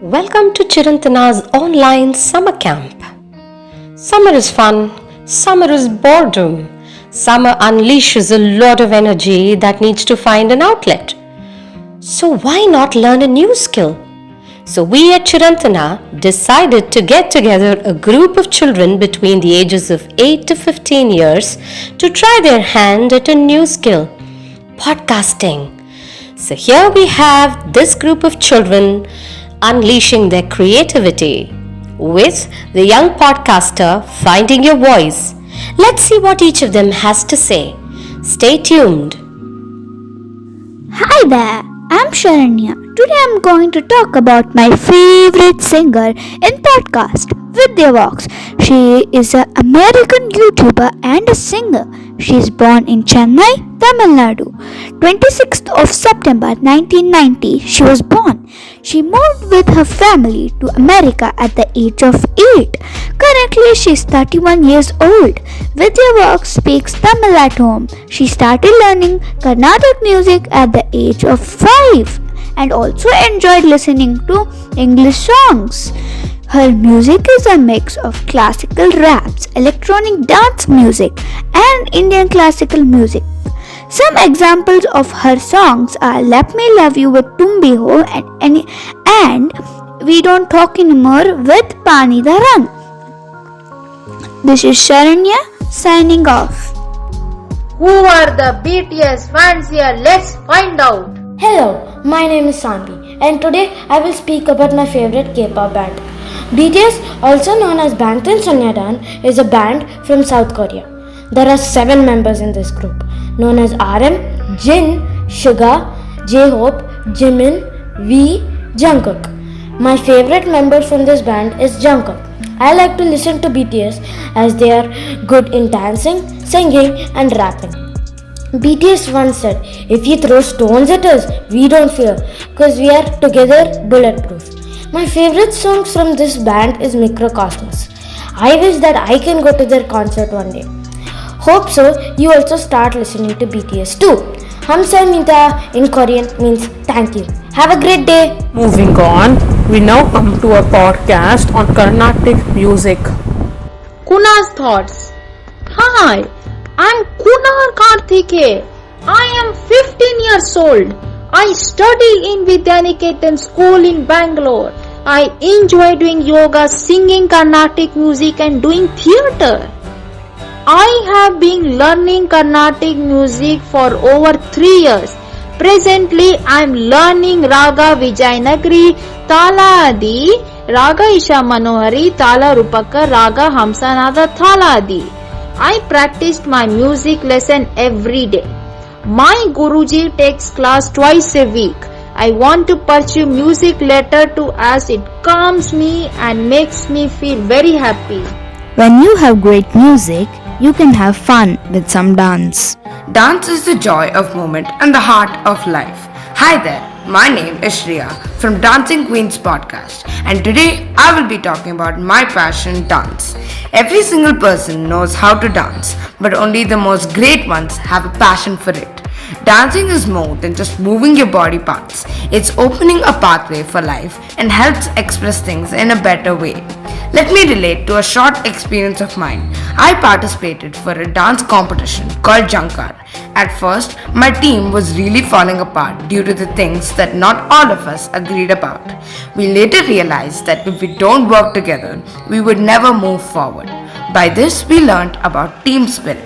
Welcome to Chirantana's online summer camp. Summer is fun, summer is boredom. Summer unleashes a lot of energy that needs to find an outlet. So, why not learn a new skill? So, we at Chirantana decided to get together a group of children between the ages of 8 to 15 years to try their hand at a new skill podcasting. So, here we have this group of children unleashing their creativity with the young podcaster finding your voice. Let's see what each of them has to say. Stay tuned. Hi there, I'm Sharanya. Today I'm going to talk about my favorite singer in podcast, Vidya Vox. She is an American YouTuber and a singer. She is born in Chennai, Tamil Nadu. 26th of September 1990, she was born. She moved with her family to America at the age of 8. Currently, she is 31 years old. Vidya Vox speaks Tamil at home. She started learning Carnatic music at the age of 5 and also enjoyed listening to English songs. Her music is a mix of classical raps, electronic dance music, and Indian classical music. Some examples of her songs are Let Me Love You with Tumbi Ho and We Don't Talk Anymore with Pani the Rang. This is Sharanya signing off. Who are the BTS fans here? Let's find out. Hello, my name is Sanvi and today I will speak about my favorite K-pop band. BTS, also known as Bangtan Sonyeondan, is a band from South Korea. There are 7 members in this group, known as RM, Jin, Suga, J-Hope, Jimin, V, Jungkook. My favorite member from this band is Jungkook. I like to listen to BTS as they are good in dancing, singing and rapping. BTS once said, if you throw stones at us, we don't fear, cause we are together bulletproof. My favorite songs from this band is Microcosmos. I wish that I can go to their concert one day. Hope so you also start listening to BTS too. Hamsamnida in Korean means thank you. Have a great day. Moving on, we now come to a podcast on Carnatic music. Kuna's thoughts. Hi, I'm Kunar Karthike. I am 15 years old. I study in Vidyaniketan school in Bangalore. I enjoy doing yoga, singing Carnatic music and doing theatre. I have been learning Carnatic music for over 3 years. Presently, I am learning Raga Vijayanagari, Tala Adi, Raga Isha Manohari, Tala Rupaka, Raga Hamsanada, Thala Adi. I practiced my music lesson every day. My Guruji takes class twice a week. I want to pursue music later too as it calms me and makes me feel very happy. When you have great music, you can have fun with some dance. Dance is the joy of moment and the heart of life. Hi there, my name is Shreya from Dancing Queens podcast, and today I will be talking about my passion, dance. Every single person knows how to dance, but only the most great ones have a passion for it. Dancing is more than just moving your body parts. It's opening a pathway for life and helps express things in a better way. Let me relate to a short experience of mine. I participated for a dance competition called Jankar. At first, my team was really falling apart due to the things that not all of us agreed about. We later realized that if we don't work together, we would never move forward. By this, we learned about team spirit.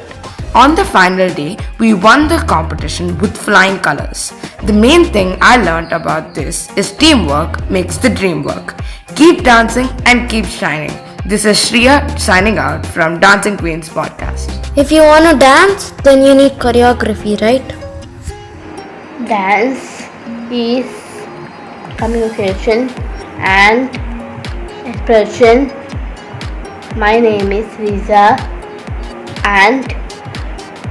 On the final day, we won the competition with flying colors. The main thing I learned about this is teamwork makes the dream work. Keep dancing and keep shining. This is Shreya signing out from Dancing Queens podcast. If you want to dance, then you need choreography, right? Dance is communication and expression. My name is Riza and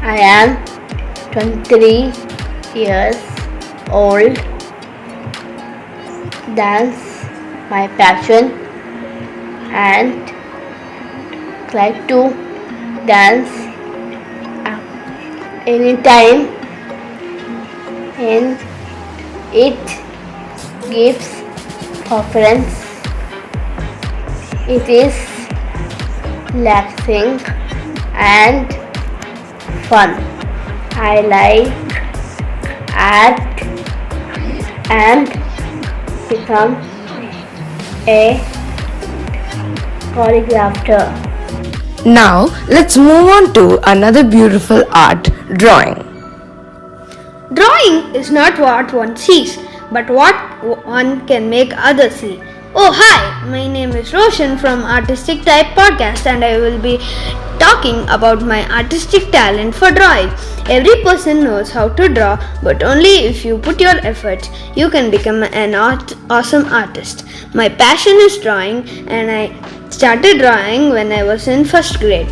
I am 23 years old. Dance my passion and like to dance anytime, and it gives for friends. It is relaxing and fun. I like act and become a choreographer. Now, let's move on to another beautiful art, drawing. Drawing is not what one sees, but what one can make others see. Oh, hi, my name is Roshan from Artistic Type Podcast, and I will be talking about my artistic talent for drawing. Every person knows how to draw, but only if you put your efforts, you can become an awesome artist. My passion is drawing, and I started drawing when I was in first grade.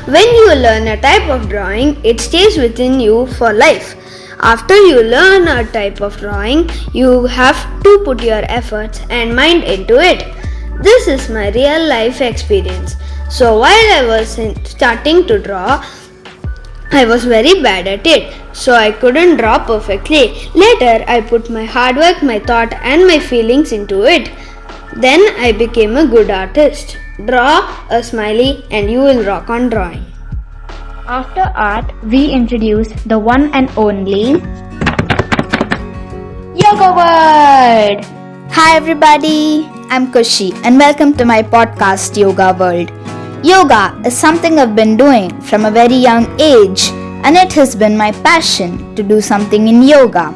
When you learn a type of drawing, it stays within you for life. After you learn a type of drawing, you have to put your efforts and mind into it. This is my real life experience. So while I was starting to draw, I was very bad at it, so I couldn't draw perfectly. Later, I put my hard work, my thought, and my feelings into it. Then I became a good artist. Draw a smiley and you will rock on drawing. After art, we introduce the one and only Yoga World. Hi everybody, I'm Kushi and welcome to my podcast Yoga World. Yoga is something I've been doing from a very young age, and it has been my passion to do something in yoga.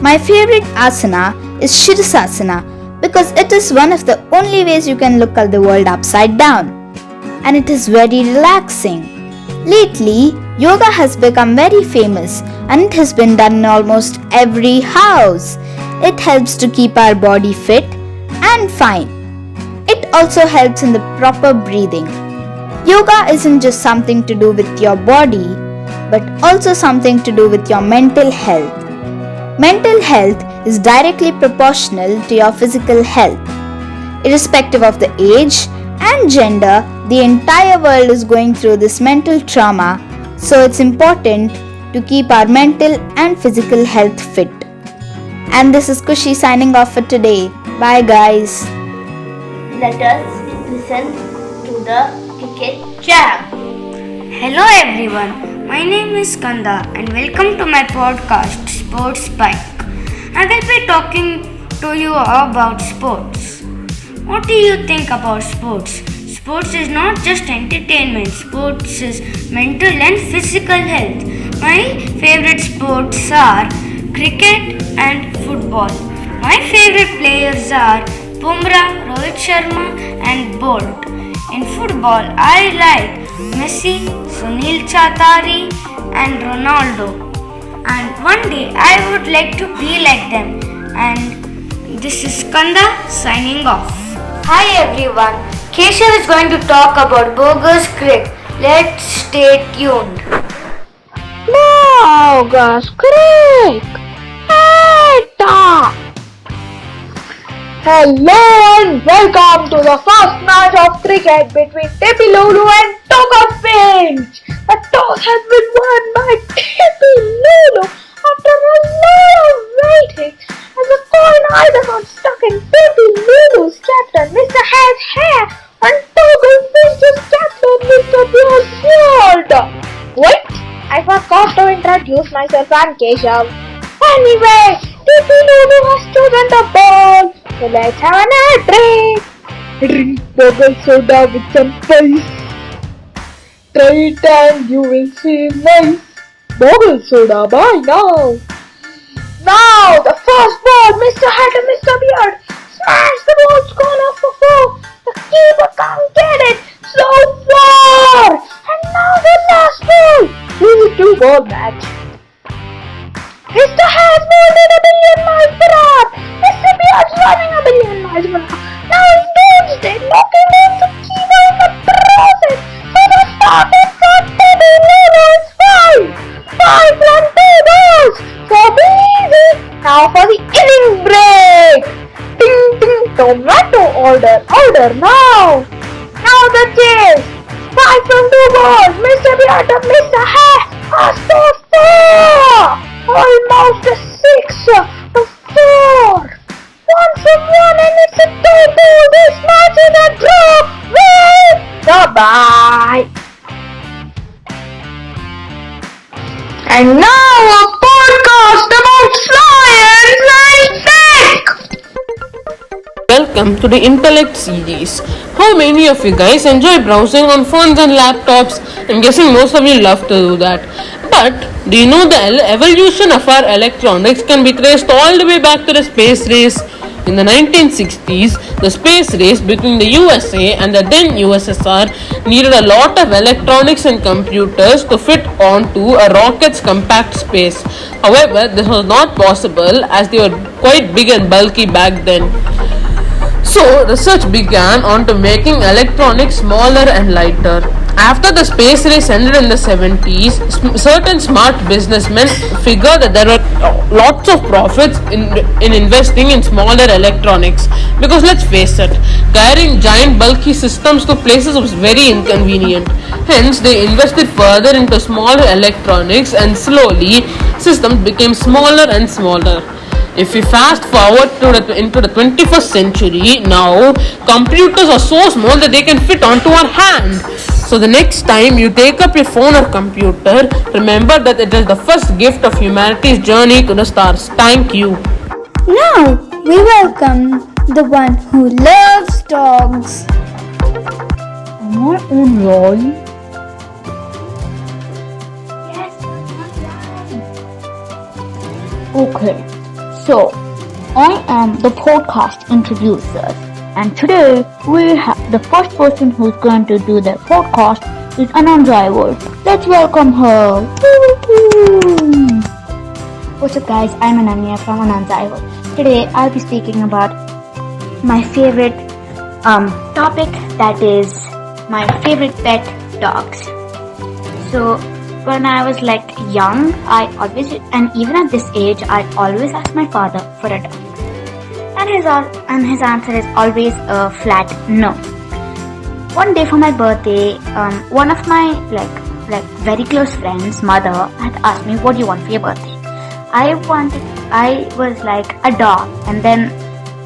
My favorite asana is Shirasana because it is one of the only ways you can look at the world upside down, and it is very relaxing. Lately, yoga has become very famous and it has been done in almost every house. It helps to keep our body fit and fine. It also helps in the proper breathing. Yoga isn't just something to do with your body, but also something to do with your mental health. Mental health is directly proportional to your physical health. Irrespective of the age and gender, the entire world is going through this mental trauma, so it's important to keep our mental and physical health fit. And this is Kushi signing off for today. Bye guys. Let us listen to the cricket jam. Hello everyone, my name is Kanda and welcome to my podcast Sports Spike. I will be talking to you about sports. What do you think about sports? Sports is not just entertainment, sports is mental and physical health. My favorite sports are cricket and football. My favorite players are Bumrah, Rohit Sharma and Bolt. In football, I like Messi, Sunil Chatari and Ronaldo. And one day I would like to be like them. And this is Kanda signing off. Hi everyone, Keshav is going to talk about Burgers Creek. Let's stay tuned. Burgers Creek! Hello and welcome to the first match of cricket between Tippy Lulu and Toka Finch. The toss has been won by Tippy Lulu after a lot of waiting, as the coin either got stuck in Tippy Lulu's captain Mr. Hare's hair and Toka Finch's captain Mr. Beer's shield. Wait, I forgot to introduce myself and Keshav. Anyway, Tippy Lulu has chosen the ball, so let's have a drink. Drink burger soda with some spice. Try it and you will see nice. Burger soda, bye now. Now the first ball, Mr. Hat and Mr. Beard. Smash the ball's corner for 4. The keeper can't get it. So far. And now the last ball. This is a 2-ball match. Mr. Has molded a billion miles per hour. Mr. Beard's running a billion miles per hour. Now it's Doomsday knocking down the keeper in the process. So the starting for Tippy Lulu is 5. 5 plus 2 balls. So be easy. Now for the inning break. Ding ding, tomato order now. Now the chase. 5 from 2 balls. Mr. Beard and Mr. Has are so far. Almost a 6 to 4. Once welcome to the Intellect series. How many of you guys enjoy browsing on phones and laptops? I'm guessing most of you love to do that. But do you know the evolution of our electronics can be traced all the way back to the space race? In the 1960s, the space race between the USA and the then USSR needed a lot of electronics and computers to fit onto a rocket's compact space. However, this was not possible as they were quite big and bulky back then. So, research began onto making electronics smaller and lighter. After the space race ended in the 70s, certain smart businessmen figured that there were lots of profits in investing in smaller electronics. Because let's face it, carrying giant bulky systems to places was very inconvenient. Hence, they invested further into smaller electronics and slowly, systems became smaller and smaller. If we fast forward into the 21st century, now computers are so small that they can fit onto our hand. So the next time you take up your phone or computer, remember that it is the first gift of humanity's journey to the stars. Thank you. Now we welcome the one who loves dogs. Am I on roll? Okay, so I am the podcast introducer, and today we have the first person who's going to do the podcast is Anand Raiwal. Let's welcome her. Woo-hoo. What's up, guys? I'm Ananya from Anand Raiwal. Today I'll be speaking about my favorite topic, that is my favorite pet, dogs. So when I was young, I always, and even at this age, I always ask my father for a dog. And his answer is always a flat no. One day for my birthday, one of my very close friends' mother had asked me, what do you want for your birthday? I was like, a dog. And then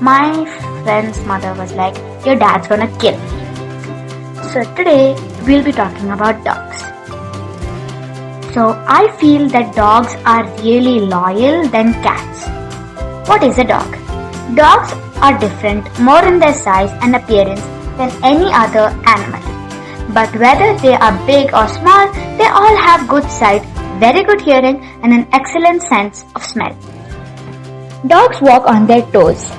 my friend's mother was like, your dad's gonna kill me. So today we'll be talking about dogs. So I feel that dogs are really loyal than cats. What is a dog? Dogs are different more in their size and appearance than any other animal. But whether they are big or small, they all have good sight, very good hearing, and an excellent sense of smell. Dogs walk on their toes.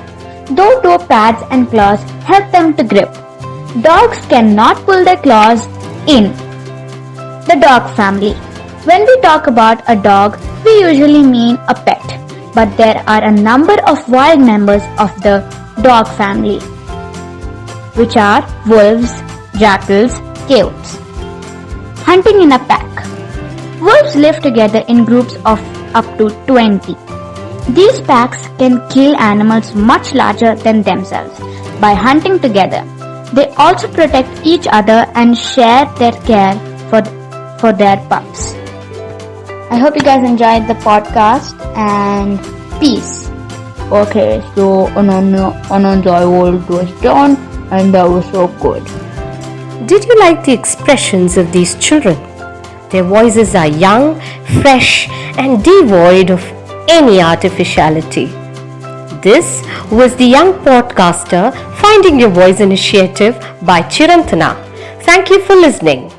Though toe pads and claws help them to grip, dogs cannot pull their claws in. The dog family. When we talk about a dog, we usually mean a pet, but there are a number of wild members of the dog family, which are wolves, jackals, coyotes. Hunting in a pack. Wolves live together in groups of up to 20. These packs can kill animals much larger than themselves by hunting together. They also protect each other and share their care for their pups. I hope you guys enjoyed the podcast, and peace. Okay, so Anand Raiwal was done, and that was so good. Did you like the expressions of these children? Their voices are young, fresh, and devoid of any artificiality. This was the Young Podcaster Finding Your Voice initiative by Chirantana. Thank you for listening.